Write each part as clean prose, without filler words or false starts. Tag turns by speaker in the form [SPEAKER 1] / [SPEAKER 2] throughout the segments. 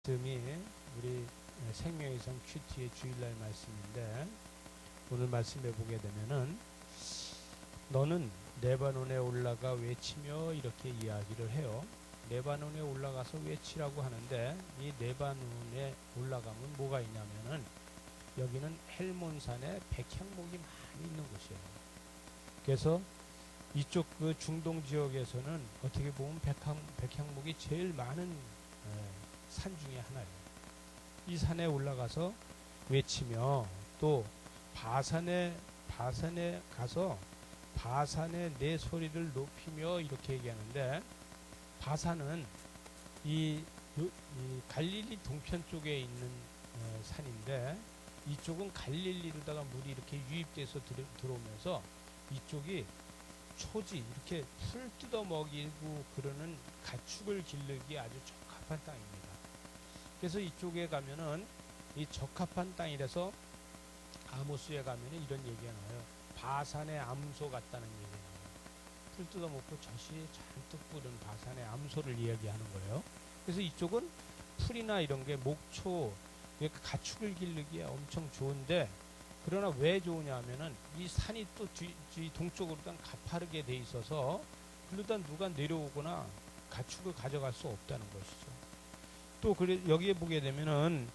[SPEAKER 1] 말씀이 우리 생명의 성 큐티의 주일날 말씀인데, 오늘 말씀해 보게 되면은 너는 레바논에 올라가 외치며 이렇게 이야기를 해요. 레바논에 올라가서 외치라고 하는데, 이 레바논에 올라가면 뭐가 있냐면은 여기는 헬몬산에 백향목이 많이 있는 곳이에요. 그래서 이쪽 그 중동 지역에서는 어떻게 보면 백향목이 제일 많은 산 중에 하나예요. 이 산에 올라가서 외치며, 또 바산에 가서 바산의 내 소리를 높이며 이렇게 얘기하는데, 바산은 이 갈릴리 동편 쪽에 있는 산인데, 이쪽은 갈릴리로다가 물이 이렇게 유입돼서 들어오면서 이쪽이 초지, 이렇게 풀 뜯어 먹이고 그러는 가축을 기르기 아주 적합한 땅입니다. 그래서 이쪽에 가면은 이 적합한 땅이라서 아모스에 가면은 이런 얘기가 나와요. 바산의 암소 같다는 얘기가 나와요. 풀 뜯어 먹고 젖이 잔뜩 뿌른 바산의 암소를 이야기하는 거예요. 그래서 이쪽은 풀이나 이런 게 목초, 그러니까 가축을 기르기에 엄청 좋은데, 그러나 왜 좋으냐 하면은 이 산이 또 동쪽으로 가파르게 돼 있어서 그러다 누가 내려오거나 가축을 가져갈 수 없다는 것이죠. 또 여기에 보게 되면은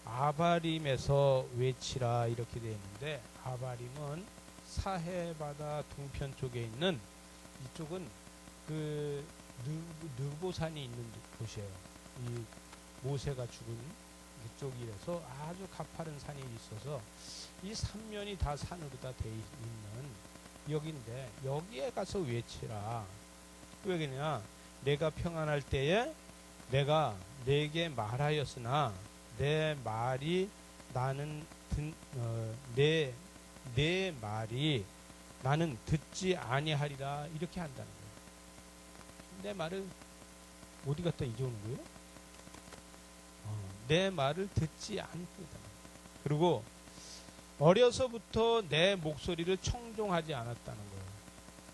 [SPEAKER 1] 아바림에서 외치라 이렇게 되어 있는데, 아바림은 사해 바다 동편 쪽에 있는, 이쪽은 그 느보산이 있는 곳이에요. 이 모세가 죽은 그쪽이라서 아주 가파른 산이 있어서 이 삼면이 다 산으로 다 돼 있는 여기인데, 여기에 가서 외치라. 왜 그러냐? 내가 평안할 때에 내가 내게 말하였으나 내 말이 내 말이 나는 듣지 아니하리라, 이렇게 한다는 거예요. 내 말을 어디 갖다 잊어오는 거예요? 내 말을 듣지 않고다. 그리고 어려서부터 내 목소리를 청종하지 않았다는 거예요.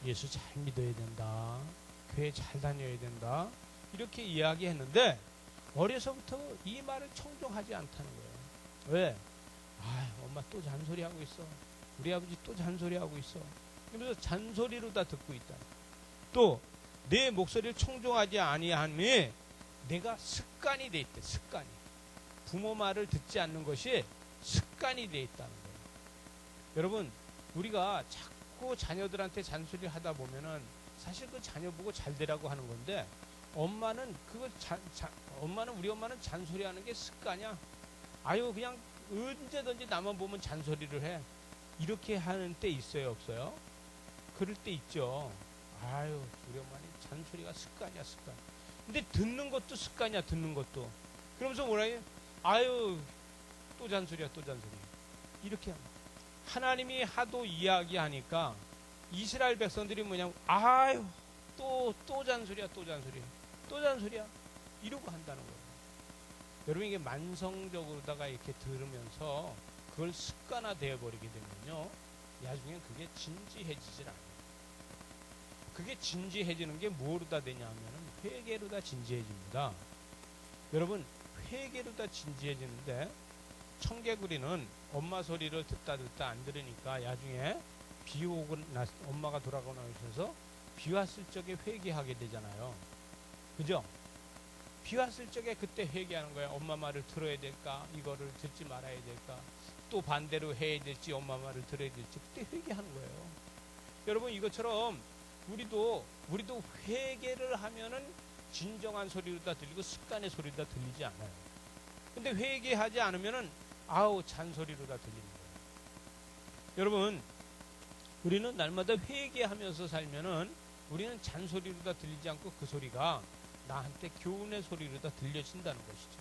[SPEAKER 1] 예수 잘 믿어야 된다, 교회 잘 다녀야 된다, 이렇게 이야기했는데 어려서부터 이 말을 청종하지 않다는 거예요. 왜? 엄마 또 잔소리하고 있어, 우리 아버지 또 잔소리하고 있어, 그러면서 잔소리로 다 듣고 있다. 또 내 목소리를 청종하지 아니함이 내가 습관이 돼 있대. 습관이, 부모 말을 듣지 않는 것이 습관이 돼 있다는 거예요. 여러분, 우리가 자꾸 자녀들한테 잔소리를 하다 보면은 사실 그 자녀 보고 잘 되라고 하는 건데, 우리 엄마는 잔소리하는 게 습관이야. 그냥 언제든지 나만 보면 잔소리를 해. 이렇게 하는 때 있어요, 없어요? 그럴 때 있죠. 우리 엄마는 잔소리가 습관이야, 습관. 근데 듣는 것도 습관이야, 듣는 것도. 그러면서 뭐라 해요? 또 잔소리야, 또 잔소리. 이렇게 합니다. 하나님이 하도 이야기하니까 이스라엘 백성들이 뭐냐면, 또 잔소리야, 또 잔소리야, 또 잔소리야, 이러고 한다는 거예요. 여러분, 이게 만성적으로다가 이렇게 들으면서 그걸 습관화 되어버리게 되면요, 나중에 그게 진지해지질 않아요. 그게 진지해지는 게 뭐로다 되냐 하면은 회개로다 진지해집니다. 여러분, 회개로다 진지해지는데, 청개구리는 엄마 소리를 듣다 안 들으니까 나중에 비 오고 엄마가 돌아가고 나셔서 비 왔을 적에 회개하게 되잖아요. 그죠? 비 왔을 적에 그때 회개하는 거예요. 엄마 말을 들어야 될까, 이거를 듣지 말아야 될까, 또 반대로 해야 될지, 엄마 말을 들어야 될지, 그때 회개하는 거예요. 여러분, 이것처럼 우리도 회개를 하면은 진정한 소리로 다 들리고 습관의 소리로 다 들리지 않아요. 근데 회개하지 않으면은 잔소리로 다 들리는 거예요. 여러분, 우리는 날마다 회개하면서 살면은 우리는 잔소리로 다 들리지 않고 그 소리가 나한테 교훈의 소리로 다 들려진다는 것이죠.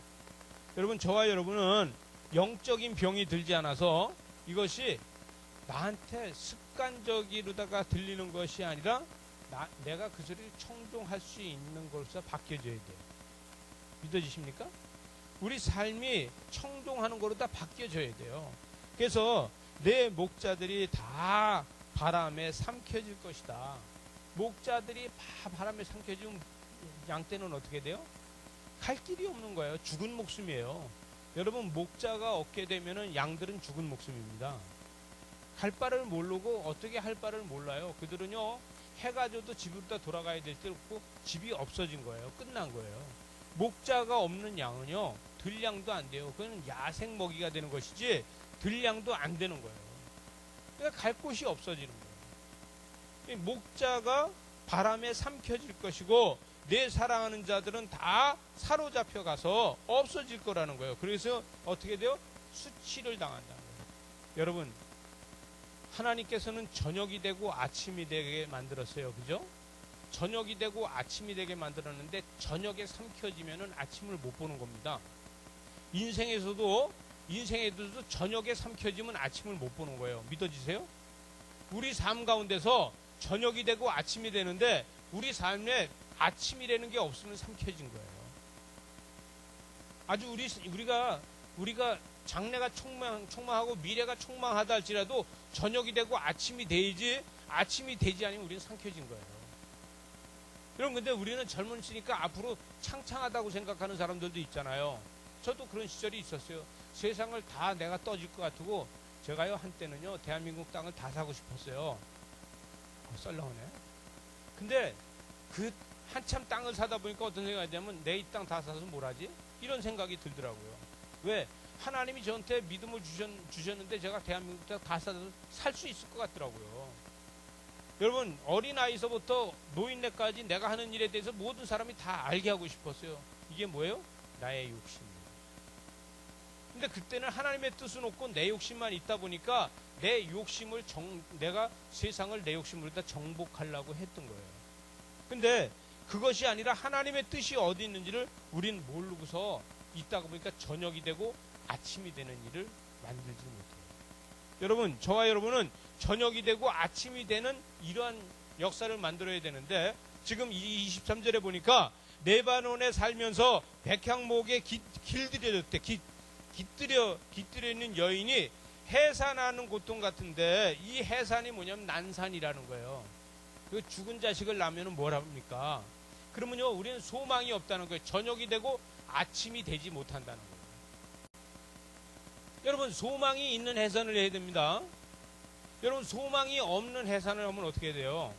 [SPEAKER 1] 여러분, 저와 여러분은 영적인 병이 들지 않아서 이것이 나한테 습관적이로다가 들리는 것이 아니라 내가 그 소리를 청종할 수 있는 것으로 바뀌어져야 돼요. 믿어지십니까? 우리 삶이 청종하는 거로 다 바뀌어져야 돼요. 그래서 내 목자들이 다 바람에 삼켜질 것이다. 목자들이 다 바람에 삼켜지면 양떼는 어떻게 돼요? 갈 길이 없는 거예요. 죽은 목숨이에요. 여러분, 목자가 없게 되면은 양들은 죽은 목숨입니다. 갈 바를 모르고 어떻게 할 바를 몰라요. 그들은요, 해가 져도 집으로 다 돌아가야 될 때 없고 집이 없어진 거예요. 끝난 거예요. 목자가 없는 양은요, 들량도 안 돼요. 그건 야생 먹이가 되는 것이지 들량도 안 되는 거예요. 그러니까 갈 곳이 없어지는 거예요. 목자가 바람에 삼켜질 것이고 내 사랑하는 자들은 다 사로잡혀 가서 없어질 거라는 거예요. 그래서 어떻게 돼요? 수치를 당한다는 거예요. 여러분, 하나님께서는 저녁이 되고 아침이 되게 만들었어요. 그죠? 저녁이 되고 아침이 되게 만들었는데 저녁에 삼켜지면은 아침을 못 보는 겁니다. 인생에서도 저녁에 삼켜지면 아침을 못 보는 거예요. 믿어지세요? 우리 삶 가운데서 저녁이 되고 아침이 되는데 우리 삶에 아침이라는 게 없으면 삼켜진 거예요. 아주 우리가 장래가 촉망하고 미래가 촉망하다 할지라도 저녁이 되고 아침이 되지 않으면 우리는 삼켜진 거예요. 여러분, 근데 우리는 젊으니까 앞으로 창창하다고 생각하는 사람들도 있잖아요. 저도 그런 시절이 있었어요. 세상을 다 내가 떠질 것 같고 제가요 한때는요 대한민국 땅을 다 사고 싶었어요. 썰렁하네. 근데 그 한참 땅을 사다 보니까 어떤 생각이 들냐면 내 이 땅 다 사서 뭘 하지? 이런 생각이 들더라고요. 왜? 하나님이 저한테 믿음을 주셨는데 제가 대한민국 땅 다 사서 살 수 있을 것 같더라고요. 여러분, 어린아이서부터 노인네까지 내가 하는 일에 대해서 모든 사람이 다 알게 하고 싶었어요. 이게 뭐예요? 나의 욕심이에요. 근데 그때는 하나님의 뜻은 없고 내 욕심만 있다 보니까 내 욕심을 내가 세상을 내 욕심으로 다 정복하려고 했던 거예요. 근데 그것이 아니라 하나님의 뜻이 어디 있는지를 우린 모르고서 있다가 보니까 저녁이 되고 아침이 되는 일을 만들지 못해요. 여러분, 저와 여러분은 저녁이 되고 아침이 되는 이러한 역사를 만들어야 되는데 지금 이 23절에 보니까 레바논에 살면서 백향목에 길들여졌대. 깃들여 있는 여인이 해산하는 고통 같은데 이 해산이 뭐냐면 난산이라는 거예요. 그 죽은 자식을 낳으면 뭘 합니까? 그러면요, 우리는 소망이 없다는 거예요. 저녁이 되고 아침이 되지 못한다는 거예요. 여러분, 소망이 있는 해산을 해야 됩니다. 여러분, 소망이 없는 해산을 하면 어떻게 돼요?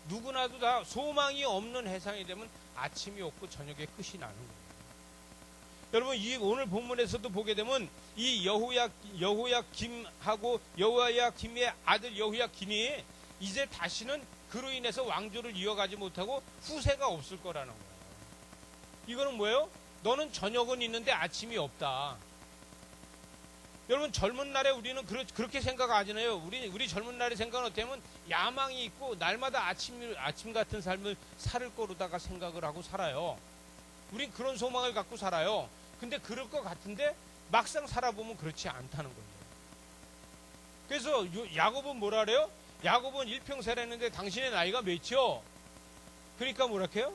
[SPEAKER 1] 누구나도 다 소망이 없는 해산이 되면 아침이 없고 저녁에 끝이 나는 거예요. 여러분, 이 오늘 본문에서도 보게 되면 이 여호야김하고 여호야김의 아들 여호야김이 이제 다시는 그로 인해서 왕조를 이어가지 못하고 후세가 없을 거라는 거예요. 이거는 뭐예요? 너는 저녁은 있는데 아침이 없다. 여러분, 젊은 날에 우리는 그렇게 생각하잖아요. 우리 젊은 날의 생각은 어때면 야망이 있고 날마다 아침 같은 삶을 살 거로다가 생각을 하고 살아요. 우린 그런 소망을 갖고 살아요. 근데 그럴 것 같은데 막상 살아보면 그렇지 않다는 거예요. 그래서 야곱은 뭐라 그래요? 야곱은 일평생했는데 당신의 나이가 몇이요? 그러니까 뭐라 해요?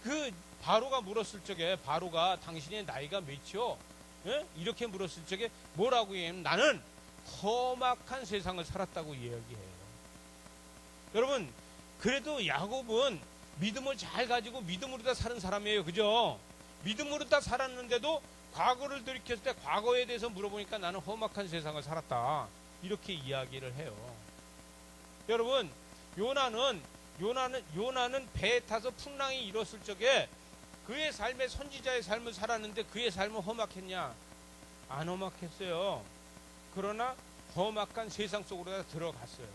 [SPEAKER 1] 그 바로가 물었을 적에 바로가 당신의 나이가 몇이요? 예? 이렇게 물었을 적에 뭐라고 얘기하면 나는 험악한 세상을 살았다고 이야기해요. 여러분, 그래도 야곱은 믿음을 잘 가지고 믿음으로 다 사는 사람이에요. 그죠? 믿음으로 다 살았는데도 과거를 돌이켰을 때 과거에 대해서 물어보니까 나는 험악한 세상을 살았다. 이렇게 이야기를 해요. 여러분, 요나는 배에 타서 풍랑이 일었을 적에 그의 삶의 선지자의 삶을 살았는데 그의 삶은 험악했냐? 안 험악했어요. 그러나 험악한 세상 속으로 들어갔어요.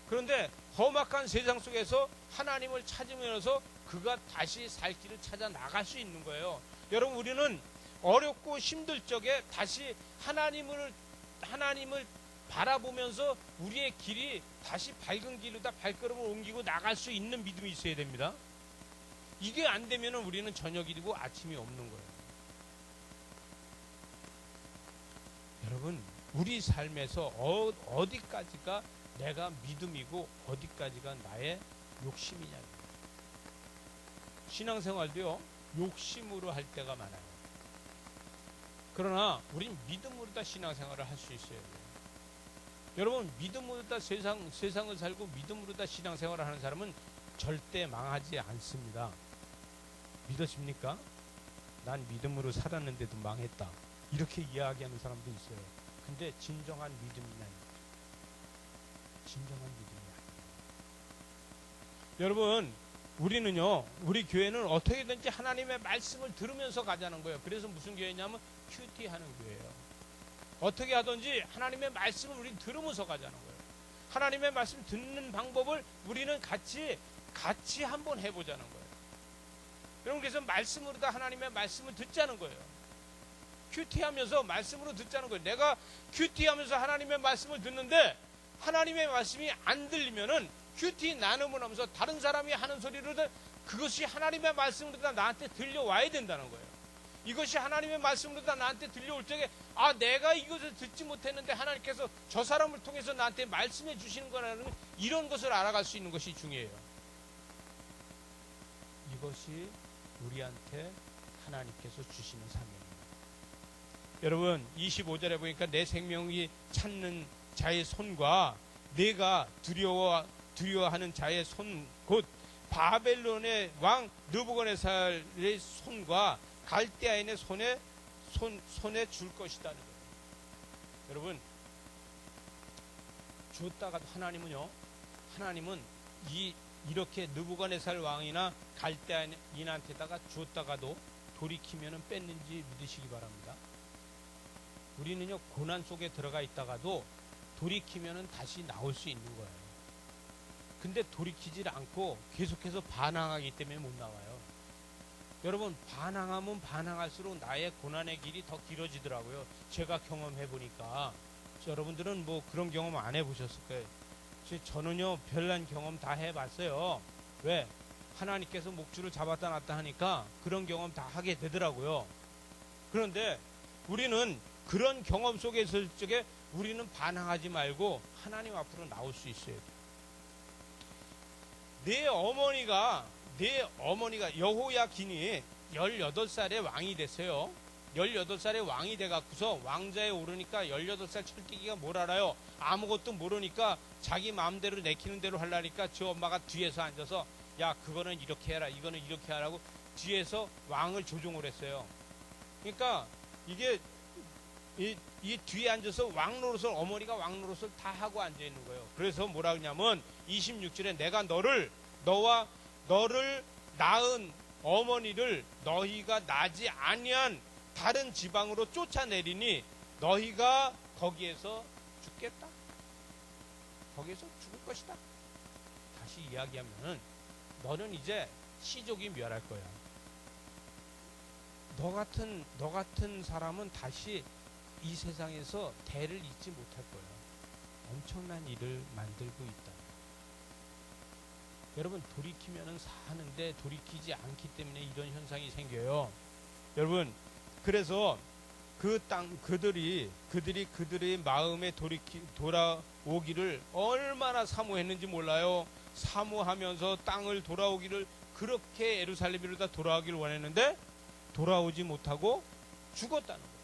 [SPEAKER 1] 그런데 험악한 세상 속에서 하나님을 찾으면서 그가 다시 살 길을 찾아 나갈 수 있는 거예요. 여러분, 우리는 어렵고 힘들 적에 다시 하나님을 바라보면서 우리의 길이 다시 밝은 길로다 발걸음을 옮기고 나갈 수 있는 믿음이 있어야 됩니다. 이게 안 되면 우리는 저녁이 되고 아침이 없는 거예요. 여러분, 우리 삶에서 어디까지가 내가 믿음이고 어디까지가 나의 욕심이냐. 신앙생활도요, 욕심으로 할 때가 많아요. 그러나 우린 믿음으로 다 신앙생활을 할 수 있어야 돼요. 여러분, 믿음으로 다 세상을 살고 믿음으로 다 신앙생활을 하는 사람은 절대 망하지 않습니다. 믿으십니까? 난 믿음으로 살았는데도 망했다. 이렇게 이야기하는 사람도 있어요. 근데 진정한 믿음이 아니에요. 진정한 믿음이 아니에요. 여러분, 우리는요, 우리 교회는 어떻게든지 하나님의 말씀을 들으면서 가자는 거예요. 그래서 무슨 교회냐면 큐티 하는 교회예요. 어떻게 하든지 하나님의 말씀을 우리는 들으면서 가자는 거예요. 하나님의 말씀 듣는 방법을 우리는 같이 한번 해보자는 거예요. 여러분, 그래서 말씀으로 다 하나님의 말씀을 듣자는 거예요. 큐티하면서 말씀으로 듣자는 거예요. 내가 큐티하면서 하나님의 말씀을 듣는데 하나님의 말씀이 안 들리면은 큐티 나눔을 하면서 다른 사람이 하는 소리로든 그것이 하나님의 말씀으로 다 나한테 들려와야 된다는 거예요. 이것이 하나님의 말씀으로 다 나한테 들려올 적에 내가 이것을 듣지 못했는데 하나님께서 저 사람을 통해서 나한테 말씀해 주시는 거라는 이런 것을 알아갈 수 있는 것이 중요해요. 이것이 우리한테 하나님께서 주시는 사명입니다. 여러분, 25절에 보니까 내 생명이 찾는 자의 손과 내가 두려워하는 자의 손, 곧 바벨론의 왕 느부갓네살의 손과 갈대아인의 손에 줄 것이다는 거예요. 여러분, 주었다가도 하나님은 이렇게 느부갓네살 왕이나 갈대아인한테다가 주었다가도 돌이키면은 뺐는지 믿으시기 바랍니다. 우리는요, 고난 속에 들어가 있다가도 돌이키면은 다시 나올 수 있는 거예요. 근데 돌이키질 않고 계속해서 반항하기 때문에 못 나와요. 여러분, 반항하면 반항할수록 나의 고난의 길이 더 길어지더라고요. 제가 경험해 보니까. 여러분들은 뭐 그런 경험 안 해보셨을 거예요. 저는요, 별난 경험 다 해봤어요. 왜? 하나님께서 목줄을 잡았다 놨다 하니까 그런 경험 다 하게 되더라고요. 그런데 우리는 그런 경험 속에 있을 적에 우리는 반항하지 말고 하나님 앞으로 나올 수 있어야 돼요. 내 어머니가 여호야긴이 18살에 왕이 됐어요. 18살에 왕이 돼갖고서 왕자에 오르니까 18살 철기기가 뭘 알아요? 아무것도 모르니까 자기 마음대로 내키는 대로 하려니까 저 엄마가 뒤에서 앉아서 야, 그거는 이렇게 해라, 이거는 이렇게 하라고 뒤에서 왕을 조종을 했어요. 그러니까 이게 이 뒤에 앉아서 어머니가 왕노릇을 다 하고 앉아있는 거예요. 그래서 뭐라 그러냐면 26절에 내가 너를 낳은 어머니를 너희가 나지 아니한 다른 지방으로 쫓아내리니 너희가 거기에서 죽겠다. 거기에서 죽을 것이다. 다시 이야기하면은 너는 이제 시족이 멸할 거야. 너 같은 사람은 다시 이 세상에서 대를 잇지 못할 거야. 엄청난 일을 만들고 있다. 여러분, 돌이키면은 사는데 돌이키지 않기 때문에 이런 현상이 생겨요. 여러분, 그래서 그들이 그들의 마음에 돌아오기를 얼마나 사모했는지 몰라요. 사모하면서 땅을 돌아오기를 그렇게 예루살렘으로 다 돌아오기를 원했는데 돌아오지 못하고 죽었다는 거예요.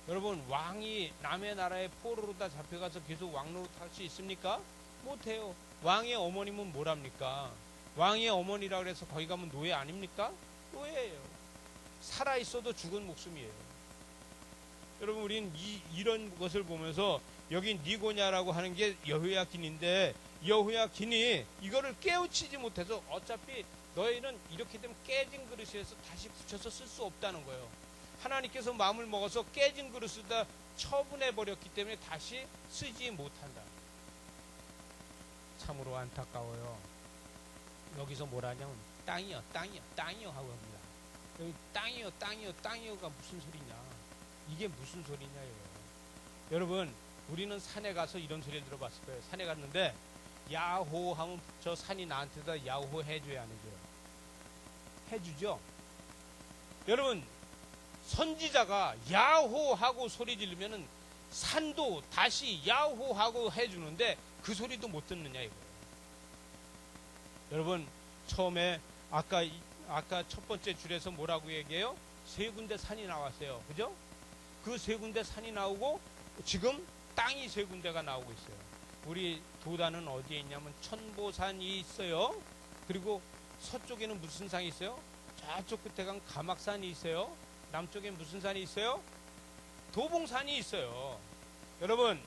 [SPEAKER 1] 여러분, 왕이 남의 나라에 포로로 다 잡혀가서 계속 왕노릇 할 수 있습니까? 못해요. 왕의 어머님은 뭐랍니까? 왕의 어머니라 그래서 거기 가면 노예 아닙니까? 노예예요. 살아있어도 죽은 목숨이에요. 여러분, 우리는 이런 것을 보면서 여기 니고냐라고 하는 게 여호야긴인데 여호야긴이 이거를 깨우치지 못해서 어차피 너희는 이렇게 되면 깨진 그릇에서 다시 붙여서 쓸 수 없다는 거예요. 하나님께서 마음을 먹어서 깨진 그릇을 다 처분해버렸기 때문에 다시 쓰지 못한다. 참으로 안타까워요. 여기서 뭐라냐면 땅이요 하고 합니다. 여기 땅이요가 무슨 소리냐, 이게 무슨 소리냐예요. 여러분, 우리는 산에 가서 이런 소리를 들어봤을 거예요. 산에 갔는데 야호 하면 저 산이 나한테다 야호 해줘야 안 해줘요? 해주죠. 여러분, 선지자가 야호 하고 소리 지르면은 산도 다시 야호 하고 해주는데 그 소리도 못 듣느냐 이거예요. 여러분, 처음에 아까 첫 번째 줄에서 뭐라고 얘기해요? 세 군데 산이 나왔어요. 그죠? 그 세 군데 산이 나오고 지금 땅이 세 군데가 나오고 있어요. 우리 도단은 어디에 있냐면 천보산이 있어요. 그리고 서쪽에는 무슨 산이 있어요? 저쪽 끝에 간 가막산이 있어요. 남쪽에 무슨 산이 있어요? 도봉산이 있어요. 여러분,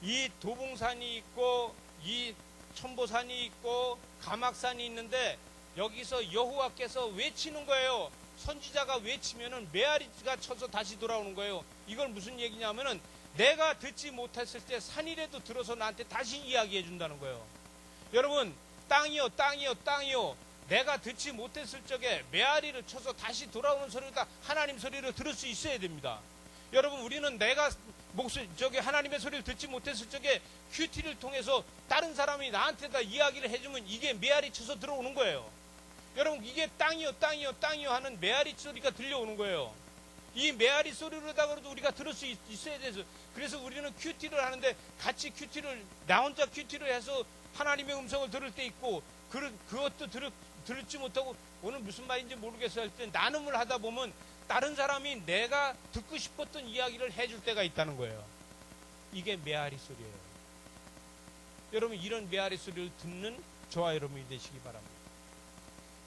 [SPEAKER 1] 이 도봉산이 있고 이 천보산이 있고 가막산이 있는데 여기서 여호와께서 외치는 거예요. 선지자가 외치면은 메아리가 쳐서 다시 돌아오는 거예요. 이걸 무슨 얘기냐면은 내가 듣지 못했을 때 산이라도 들어서 나한테 다시 이야기해 준다는 거예요. 여러분, 땅이요 땅이요 땅이요, 내가 듣지 못했을 적에 메아리를 쳐서 다시 돌아오는 소리다 하나님 소리를 들을 수 있어야 됩니다. 여러분, 우리는 내가 하나님의 소리를 듣지 못했을 적에 큐티를 통해서 다른 사람이 나한테다 이야기를 해주면 이게 메아리 쳐서 들어오는 거예요. 여러분, 이게 땅이요 땅이요 땅이요 하는 메아리 소리가 들려오는 거예요. 이 메아리 소리로다가도 우리가 들을 수 있어야 돼서, 그래서 우리는 큐티를 하는데 같이 큐티를, 나 혼자 큐티를 해서 하나님의 음성을 들을 때 있고, 그것도 들지 못하고 오늘 무슨 말인지 모르겠어 할 때 나눔을 하다 보면 다른 사람이 내가 듣고 싶었던 이야기를 해줄 때가 있다는 거예요. 이게 메아리 소리예요. 여러분, 이런 메아리 소리를 듣는 저와 여러분이 되시기 바랍니다.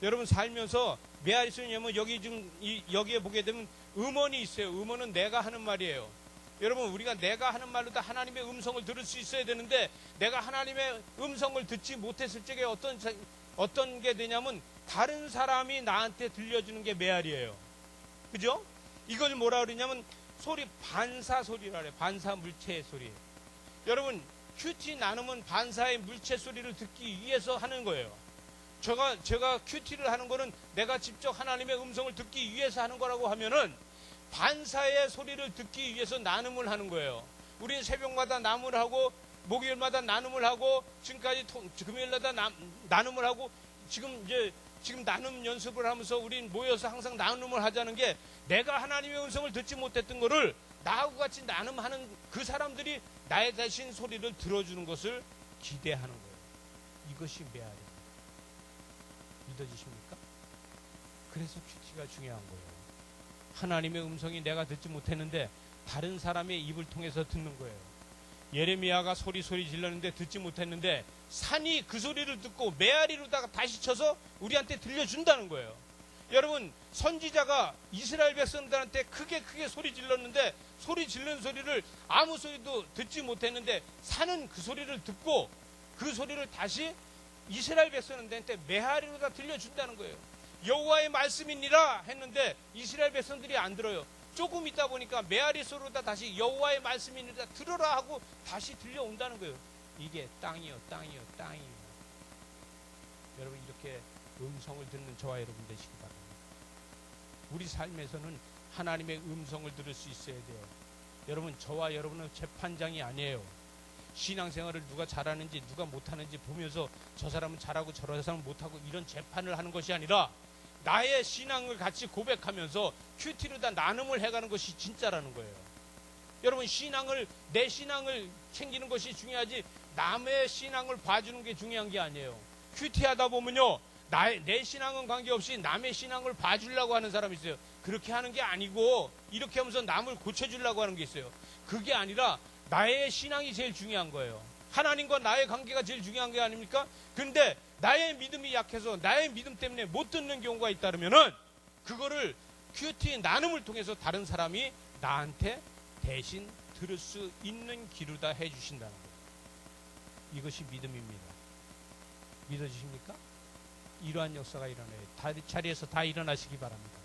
[SPEAKER 1] 여러분, 살면서 메아리 소리냐면 여기에 보게 되면 음원이 있어요. 음원은 내가 하는 말이에요. 여러분, 우리가 내가 하는 말로 다 하나님의 음성을 들을 수 있어야 되는데, 내가 하나님의 음성을 듣지 못했을 적에 어떤 게 되냐면 다른 사람이 나한테 들려주는 게 메아리예요. 그죠? 이걸 뭐라 그러냐면 반사 소리라 그래요. 반사 물체의 소리. 여러분, 큐티 나눔은 반사의 물체 소리를 듣기 위해서 하는 거예요. 제가 큐티를 하는 거는 내가 직접 하나님의 음성을 듣기 위해서 하는 거라고 하면은 반사의 소리를 듣기 위해서 나눔을 하는 거예요. 우리는 새벽마다 나눔을 하고, 목요일마다 나눔을 하고, 지금까지 금요일마다 나눔을 하고, 지금 나눔 연습을 하면서 우린 모여서 항상 나눔을 하자는 게, 내가 하나님의 음성을 듣지 못했던 거를 나하고 같이 나눔하는 그 사람들이 나의 대신 소리를 들어주는 것을 기대하는 거예요. 이것이 메아리입니다. 믿어지십니까? 그래서 큐티가 중요한 거예요. 하나님의 음성이 내가 듣지 못했는데 다른 사람의 입을 통해서 듣는 거예요. 예레미야가 소리 질렀는데 듣지 못했는데 산이 그 소리를 듣고 메아리로다가 다시 쳐서 우리한테 들려준다는 거예요. 여러분, 선지자가 이스라엘 백성들한테 크게 소리 질렀는데 소리 지르는 소리를 아무 소리도 듣지 못했는데 산은 그 소리를 듣고 그 소리를 다시 이스라엘 백성들한테 메아리로다 들려준다는 거예요. 여호와의 말씀이니라 했는데 이스라엘 백성들이 안 들어요. 조금 있다 보니까 메아리 소리로다 다시 여호와의 말씀이니라 들어라 하고 다시 들려온다는 거예요. 이게 땅이요 땅이요 땅이요. 여러분, 이렇게 음성을 듣는 저와 여러분 되시기 바랍니다. 우리 삶에서는 하나님의 음성을 들을 수 있어야 돼요. 여러분, 저와 여러분은 재판장이 아니에요. 신앙생활을 누가 잘하는지 누가 못하는지 보면서 저 사람은 잘하고 저 사람은 못하고 이런 재판을 하는 것이 아니라 나의 신앙을 같이 고백하면서 큐티로 다 나눔을 해가는 것이 진짜라는 거예요. 여러분, 내 신앙을 챙기는 것이 중요하지 남의 신앙을 봐주는 게 중요한 게 아니에요. 큐티하다 보면요, 내 신앙은 관계없이 남의 신앙을 봐주려고 하는 사람이 있어요. 그렇게 하는 게 아니고 이렇게 하면서 남을 고쳐주려고 하는 게 있어요. 그게 아니라 나의 신앙이 제일 중요한 거예요. 하나님과 나의 관계가 제일 중요한 게 아닙니까? 근데 나의 믿음이 약해서 나의 믿음 때문에 못 듣는 경우가 있다면은 그거를 큐티 나눔을 통해서 다른 사람이 나한테 대신 들을 수 있는 기루다 해주신다는 거예요. 이것이 믿음입니다. 믿어지십니까? 이러한 역사가 일어나요. 자리에서 다 일어나시기 바랍니다.